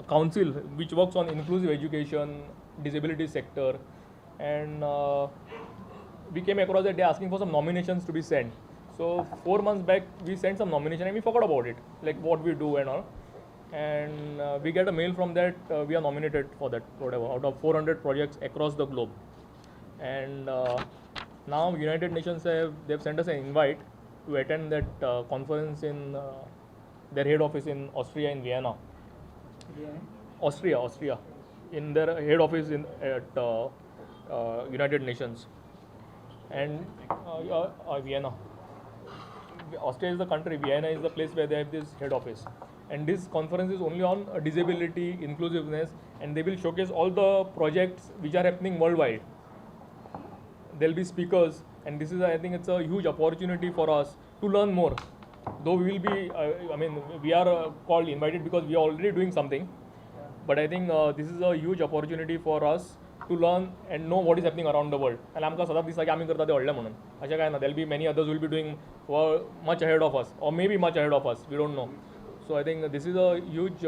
council which works on inclusive education, disability sector, and we came across that they're asking for some nominations to be sent. So 4 months back, we sent some nomination and we forgot about it, like what we do and all. And we get a mail from that we are nominated for that, whatever, out of 400 projects across the globe. And now United Nations they've sent us an invite to attend that conference in their head office in Austria, in Vienna. Austria, in their head office at United Nations, and Vienna. Austria is the country, Vienna is the place where they have this head office. And this conference is only on disability, inclusiveness, and they will showcase all the projects which are happening worldwide. There will be speakers, and this is, I think, it's a huge opportunity for us to learn more. Though we will be, we are called invited because we are already doing something. But I think this is a huge opportunity for us to learn and know what is happening around the world. And आमकां सदांच दिसता की आमी करता तें व्हडलें म्हणून. अशें कांय ना. There will be many others who will be doing much ahead of us, or maybe much ahead of us. We don't know. So I think this is a huge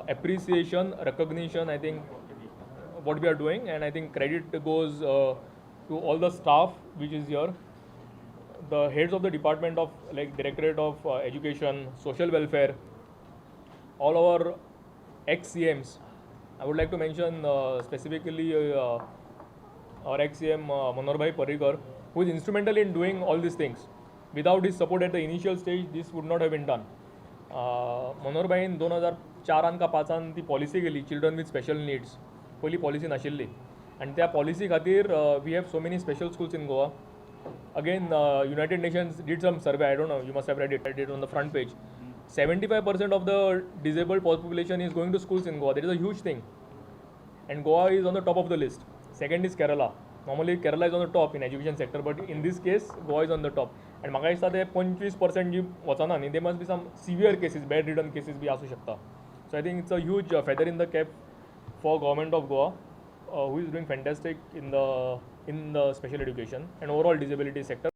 appreciation, recognition, I think, what we are doing. And I think credit goes to all the staff which is here, the heads of the department of, like, Directorate of Education, Social Welfare, all our ex-CMs. I would like to mention specifically our ex-CM Manohar Bhai Parrikar, who is instrumental in doing all these things. Without his support at the initial stage, this would not have been done. मनोहर भाईन 2004 का 5 ती policy केली, children with special needs. पयली policy नाशिल्ली, आनी त्या policy खातीर we have so many special schools in Goa. Again, United Nations did some survey, I don't know, you must have read it on the front page. 75% of the disabled population is going to schools in Goa. That is a huge thing. And Goa is on the top of the list. Second is Kerala. Normally Kerala is on the top in education sector, but in this case, Goa is on the top. And म्हाका दिसता ते 25% जी वचना न्ही, they must be some severe cases, bedridden cases बी आसूं शकता. So I think it's a huge feather in the cap for government of Goa, who is doing fantastic in the special education and overall disability sector.